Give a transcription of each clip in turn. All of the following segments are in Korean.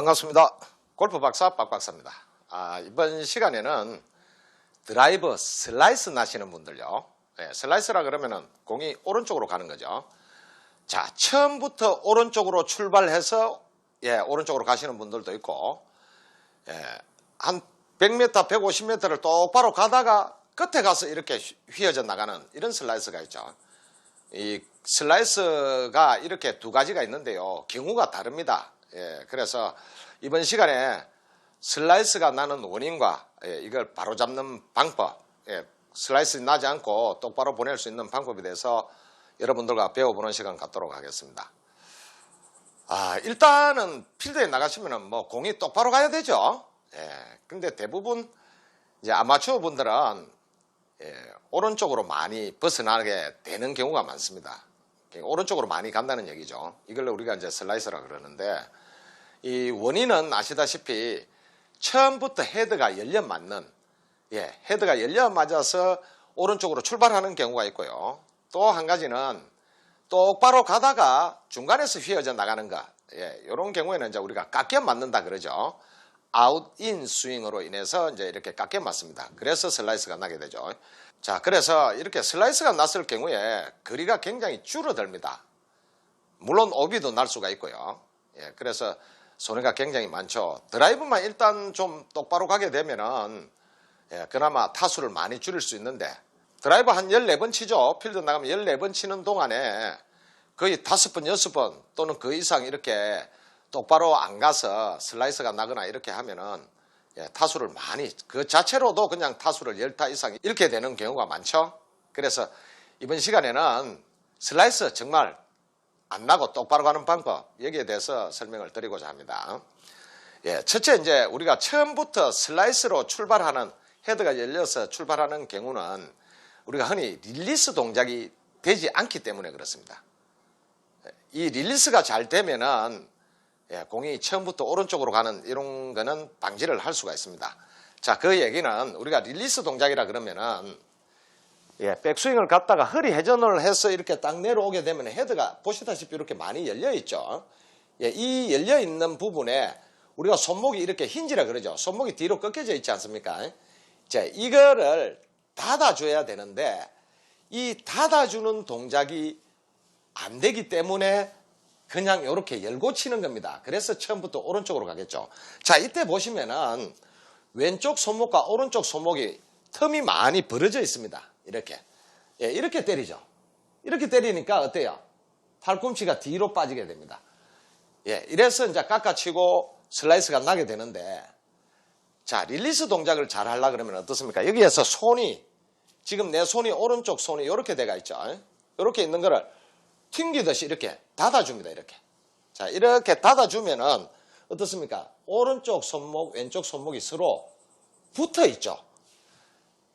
반갑습니다. 골프 박사 박박사입니다. 이번 시간에는 드라이버 슬라이스 나시는 분들요. 슬라이스라 그러면은 공이 오른쪽으로 가는 거죠. 자, 처음부터 오른쪽으로 출발해서 오른쪽으로 가시는 분들도 있고, 한 100m, 150m를 똑바로 가다가 끝에 가서 이렇게 휘어져 나가는 이런 슬라이스가 있죠. 이 슬라이스가 이렇게 두 가지가 있는데요. 경우가 다릅니다. 그래서 이번 시간에 슬라이스가 나는 원인과 이걸 바로잡는 방법, 슬라이스 나지 않고 똑바로 보낼 수 있는 방법에 대해서 여러분들과 배워보는 시간 갖도록 하겠습니다. 일단은 필드에 나가시면은 뭐 공이 똑바로 가야 되죠. 근데 대부분 이제 아마추어 분들은 오른쪽으로 많이 벗어나게 되는 경우가 많습니다. 오른쪽으로 많이 간다는 얘기죠. 이걸 우리가 이제 슬라이스라 그러는데, 이 원인은 아시다시피 처음부터 헤드가 열려 맞는, 헤드가 열려 맞아서 오른쪽으로 출발하는 경우가 있고요. 또 한 가지는 똑바로 가다가 중간에서 휘어져 나가는 것, 이런 경우에는 이제 우리가 깎여 맞는다 그러죠. 아웃 인 스윙으로 인해서 이제 이렇게 깎여 맞습니다. 그래서 슬라이스가 나게 되죠. 자, 그래서 이렇게 슬라이스가 났을 경우에 거리가 굉장히 줄어듭니다. 물론 오비도 날 수가 있고요. 그래서 손해가 굉장히 많죠. 드라이브만 일단 좀 똑바로 가게 되면은 그나마 타수를 많이 줄일 수 있는데, 드라이브 한 14번 치죠. 필드 나가면 14번 치는 동안에 거의 5번, 6번 또는 그 이상 이렇게 똑바로 안 가서 슬라이스가 나거나 이렇게 하면은 타수를 많이, 그 자체로도 그냥 타수를 10타 이상 이렇게 되는 경우가 많죠. 그래서 이번 시간에는 슬라이스 정말 안 나고 똑바로 가는 방법, 여기에 대해서 설명을 드리고자 합니다. 첫째, 이제 우리가 처음부터 슬라이스로 출발하는, 헤드가 열려서 출발하는 경우는 우리가 흔히 릴리스 동작이 되지 않기 때문에 그렇습니다. 이 릴리스가 잘 되면은 공이 처음부터 오른쪽으로 가는 이런 거는 방지를 할 수가 있습니다. 자, 그 얘기는 우리가 릴리스 동작이라 그러면은 백스윙을 갖다가 허리 회전을 해서 이렇게 딱 내려오게 되면 헤드가 보시다시피 이렇게 많이 열려 있죠. 이 열려 있는 부분에 우리가 손목이 이렇게 힌지라 그러죠. 손목이 뒤로 꺾여져 있지 않습니까? 자, 이거를 닫아줘야 되는데 이 닫아주는 동작이 안 되기 때문에 그냥 이렇게 열고 치는 겁니다. 그래서 처음부터 오른쪽으로 가겠죠. 자, 이때 보시면은 왼쪽 손목과 오른쪽 손목이 틈이 많이 벌어져 있습니다. 이렇게. 이렇게 때리죠. 이렇게 때리니까 어때요? 팔꿈치가 뒤로 빠지게 됩니다. 이래서 이제 깎아치고 슬라이스가 나게 되는데, 자, 릴리스 동작을 잘 하려고 그러면 어떻습니까? 여기에서 손이, 지금 내 손이 오른쪽 손이 이렇게 돼가 있죠. 이렇게 있는 거를 튕기듯이 이렇게 닫아줍니다. 이렇게. 자, 이렇게 닫아주면은 어떻습니까? 오른쪽 손목, 왼쪽 손목이 서로 붙어 있죠.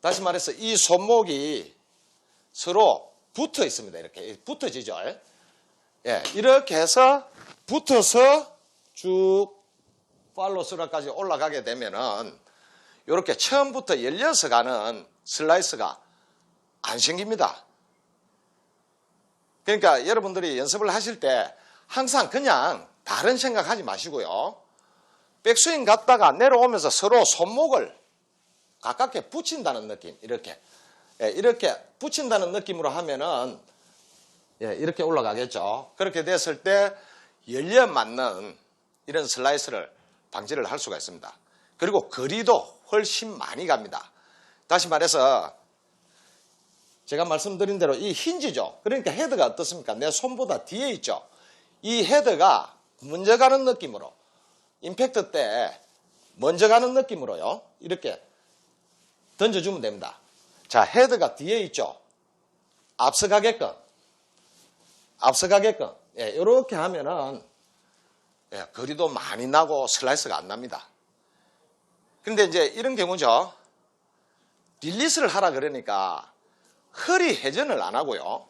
다시 말해서 이 손목이 서로 붙어 있습니다. 이렇게 붙어지죠. 이렇게 해서 붙어서 쭉 팔로우 스루까지 올라가게 되면은 이렇게 처음부터 열려서 가는 슬라이스가 안 생깁니다. 그러니까 여러분들이 연습을 하실 때 항상 그냥 다른 생각하지 마시고요. 백스윙 갔다가 내려오면서 서로 손목을 가깝게 붙인다는 느낌, 이렇게 붙인다는 느낌으로 하면은 이렇게 올라가겠죠. 그렇게 됐을 때 열려 맞는 이런 슬라이스를 방지를 할 수가 있습니다. 그리고 거리도 훨씬 많이 갑니다. 다시 말해서 제가 말씀드린 대로 이 힌지죠. 그러니까 헤드가 어떻습니까? 내 손보다 뒤에 있죠. 이 헤드가 먼저 가는 느낌으로, 임팩트 때 먼저 가는 느낌으로요, 이렇게 던져주면 됩니다. 자, 헤드가 뒤에 있죠. 앞서가게끔 이렇게 하면은 거리도 많이 나고 슬라이스가 안 납니다. 근데 이제 이런 경우죠. 릴리스를 하라 그러니까 허리 회전을 안 하고요.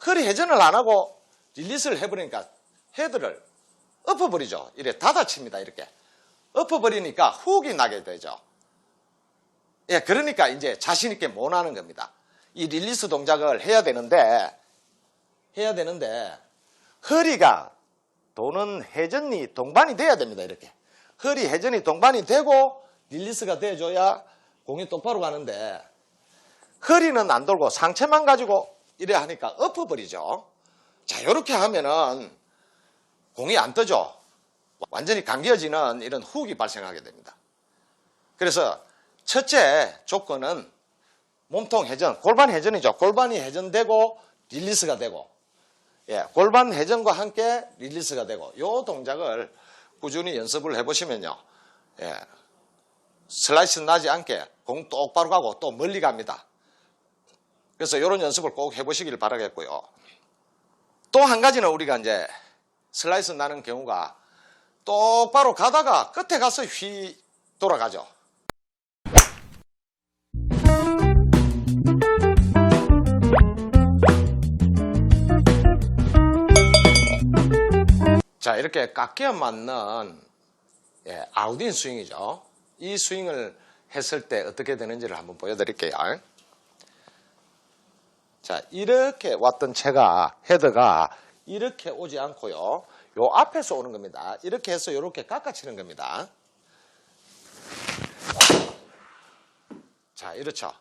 허리 회전을 안 하고 릴리스를 해버리니까 헤드를 엎어버리죠. 이렇게 닫아칩니다. 이렇게 엎어버리니까 훅이 나게 되죠. 그러니까 이제 자신있게 못 하는 겁니다. 이 릴리스 동작을 해야 되는데 허리가 도는 회전이 동반이 돼야 됩니다. 이렇게 허리 회전이 동반이 되고 릴리스가 돼줘야 공이 똑바로 가는데 허리는 안 돌고 상체만 가지고 이래 하니까 엎어버리죠. 자, 이렇게 하면은 공이 안 떠죠. 완전히 감겨지는 이런 훅이 발생하게 됩니다. 그래서 첫째 조건은 몸통 회전, 골반 회전이죠. 골반이 회전되고 릴리스가 되고, 예, 골반 회전과 함께 릴리스가 되고, 이 동작을 꾸준히 연습을 해보시면요, 예, 슬라이스 나지 않게 공 똑바로 가고 또 멀리 갑니다. 그래서 이런 연습을 꼭 해보시길 바라겠고요. 또 한 가지는 우리가 이제 슬라이스 나는 경우가 똑바로 가다가 끝에 가서 휘 돌아가죠. 자, 이렇게 깎여 맞는 아웃인 스윙이죠. 이 스윙을 했을 때 어떻게 되는지를 한번 보여드릴게요. 자, 이렇게 왔던 채가 헤드가 이렇게 오지 않고요. 요 앞에서 오는 겁니다. 이렇게 해서 이렇게 깎아치는 겁니다. 자, 이렇죠.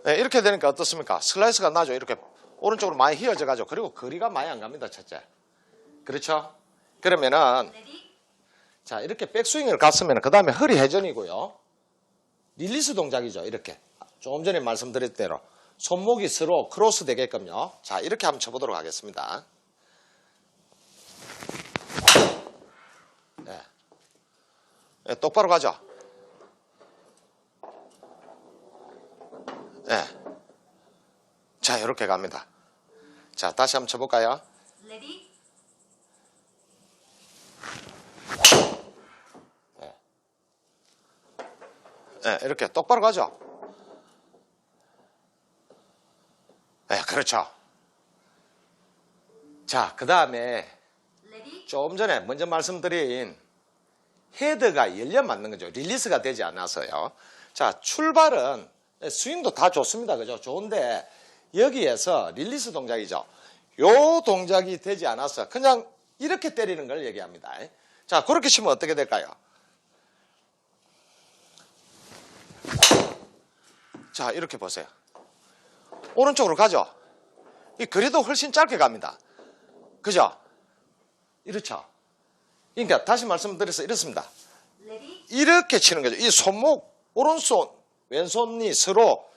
네, 이렇게 되니까 어떻습니까? 슬라이스가 나죠. 이렇게 오른쪽으로 많이 휘어져 가죠. 그리고 거리가 많이 안 갑니다. 첫째. 그렇죠? 그러면은 자, 이렇게 백스윙을 갔으면 그 다음에 허리 회전이고요. 릴리스 동작이죠. 이렇게 조금 전에 말씀드린 대로 손목이 서로 크로스 되게끔요. 자, 이렇게 한번 쳐보도록 하겠습니다. 네. 네, 똑바로 가죠. 네. 자, 이렇게 갑니다. 자, 다시 한번 쳐볼까요? 레디. 네. 네, 이렇게 똑바로 가죠. 네, 그렇죠. 자, 그 다음에 조금 전에 먼저 말씀드린 헤드가 열려 맞는 거죠. 릴리스가 되지 않아서요. 자, 출발은 스윙도 다 좋습니다. 그죠? 좋은데 여기에서 릴리스 동작이죠. 요 동작이 되지 않아서 그냥 이렇게 때리는 걸 얘기합니다. 자, 그렇게 치면 어떻게 될까요? 자, 이렇게 보세요. 오른쪽으로 가죠. 이 거리도 훨씬 짧게 갑니다. 그죠? 이렇죠. 그러니까 다시 말씀드려서 이렇습니다. 이렇게 치는 거죠. 이 손목, 오른손, 왼손이 서로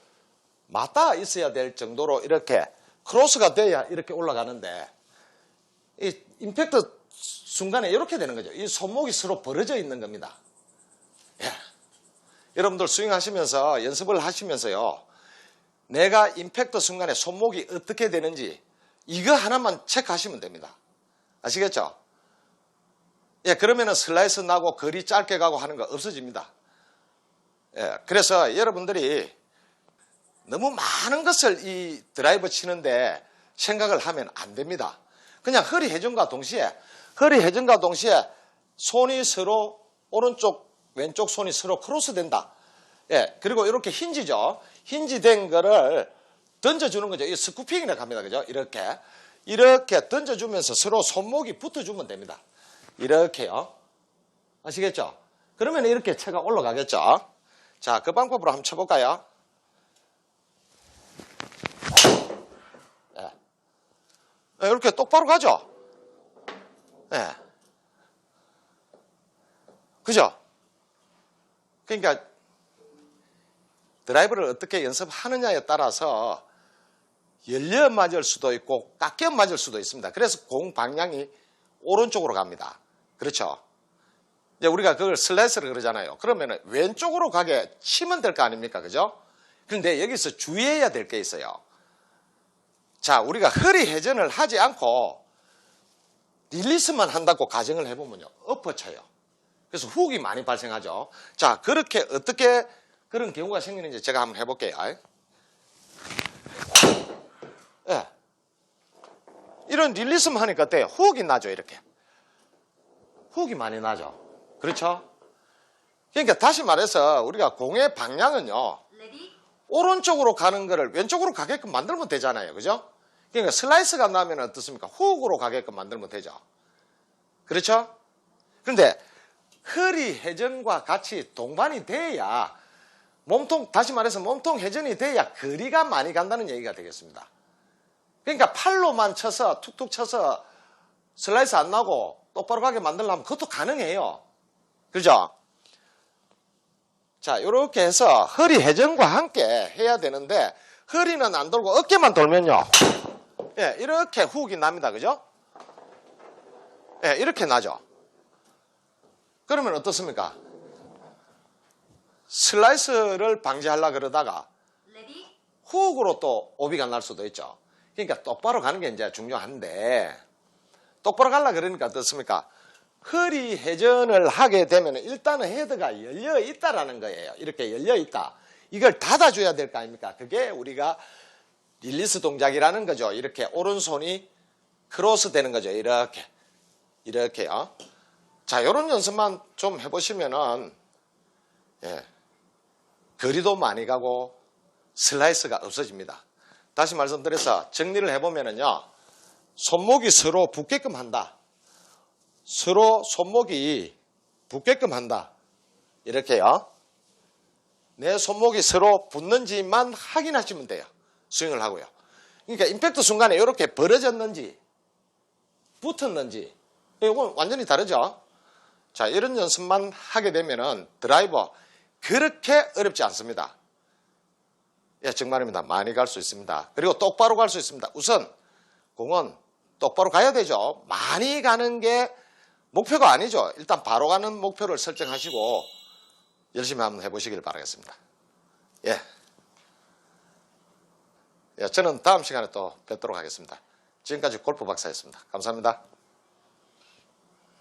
맞닿아 있어야 될 정도로 이렇게 크로스가 돼야 이렇게 올라가는데 이 임팩트 순간에 이렇게 되는 거죠. 이 손목이 서로 벌어져 있는 겁니다. 예. 여러분들 스윙하시면서 연습을 하시면서요. 내가 임팩트 순간에 손목이 어떻게 되는지 이거 하나만 체크하시면 됩니다. 아시겠죠? 예, 그러면은 슬라이스 나고 거리 짧게 가고 하는 거 없어집니다. 예, 그래서 여러분들이 너무 많은 것을 이 드라이버 치는데 생각을 하면 안 됩니다. 그냥 허리 회전과 동시에 손이 서로 오른쪽 왼쪽 손이 서로 크로스 된다. 예, 그리고 이렇게 힌지죠. 힌지 된 거를 던져주는 거죠. 이 스쿠핑이라고 합니다. 그죠? 이렇게 던져주면서 서로 손목이 붙어주면 됩니다. 이렇게요. 아시겠죠? 그러면 이렇게 채가 올라가겠죠? 자, 그 방법으로 한번 쳐볼까요? 네. 이렇게 똑바로 가죠? 네. 그죠? 그러니까 드라이브를 어떻게 연습하느냐에 따라서 열려 맞을 수도 있고 깎여 맞을 수도 있습니다. 그래서 공 방향이 오른쪽으로 갑니다. 그렇죠? 이제 우리가 그걸 슬래스를 그러잖아요. 그러면 왼쪽으로 가게 치면 될 거 아닙니까? 그죠? 그런데 여기서 주의해야 될 게 있어요. 자, 우리가 허리 회전을 하지 않고 릴리스만 한다고 가정을 해보면요. 엎어쳐요. 그래서 훅이 많이 발생하죠. 자, 그렇게 어떻게 그런 경우가 생기는지 제가 한번 해볼게요. 예. 이런 릴리스만 하니까 어때요? 훅이 나죠. 이렇게. 훅이 많이 나죠. 그렇죠? 그러니까 다시 말해서 우리가 공의 방향은요. 오른쪽으로 가는 거를 왼쪽으로 가게끔 만들면 되잖아요. 그죠? 그러니까 슬라이스가 나면 어떻습니까? 훅으로 가게끔 만들면 되죠. 그렇죠? 그런데 허리 회전과 같이 동반이 돼야 몸통, 다시 말해서 몸통 회전이 돼야 거리가 많이 간다는 얘기가 되겠습니다. 그러니까 팔로만 쳐서 툭툭 쳐서 슬라이스 안 나고 똑바로 가게 만들려면 그것도 가능해요. 그죠? 자, 이렇게 해서 허리 회전과 함께 해야 되는데 허리는 안 돌고 어깨만 돌면요. 예, 이렇게 후욱이 납니다. 그죠? 예, 이렇게 나죠. 그러면 어떻습니까? 슬라이스를 방지하려고 그러다가 후욱으로 또 오비가 날 수도 있죠. 그러니까 똑바로 가는 게 이제 중요한데 똑바로 가려고 그러니까 어떻습니까? 허리 회전을 하게 되면 일단은 헤드가 열려 있다라는 거예요. 이렇게 열려 있다. 이걸 닫아줘야 될 거 아닙니까? 그게 우리가 릴리스 동작이라는 거죠. 이렇게 오른손이 크로스 되는 거죠. 이렇게요. 자, 이런 연습만 좀 해보시면은 예, 거리도 많이 가고 슬라이스가 없어집니다. 다시 말씀드려서 정리를 해보면은요, 손목이 서로 붙게끔 한다. 서로 손목이 붙게끔 한다. 이렇게요. 내 손목이 서로 붙는지만 확인하시면 돼요. 스윙을 하고요. 그러니까 임팩트 순간에 이렇게 벌어졌는지 붙었는지 이건 완전히 다르죠. 자, 이런 연습만 하게 되면은 드라이버 그렇게 어렵지 않습니다. 예, 정말입니다. 많이 갈 수 있습니다. 그리고 똑바로 갈 수 있습니다. 우선 공은 똑바로 가야 되죠. 많이 가는 게 목표가 아니죠. 일단 바로 가는 목표를 설정하시고 열심히 한번 해보시길 바라겠습니다. 예. 예, 저는 다음 시간에 또 뵙도록 하겠습니다. 지금까지 골프 박사였습니다. 감사합니다.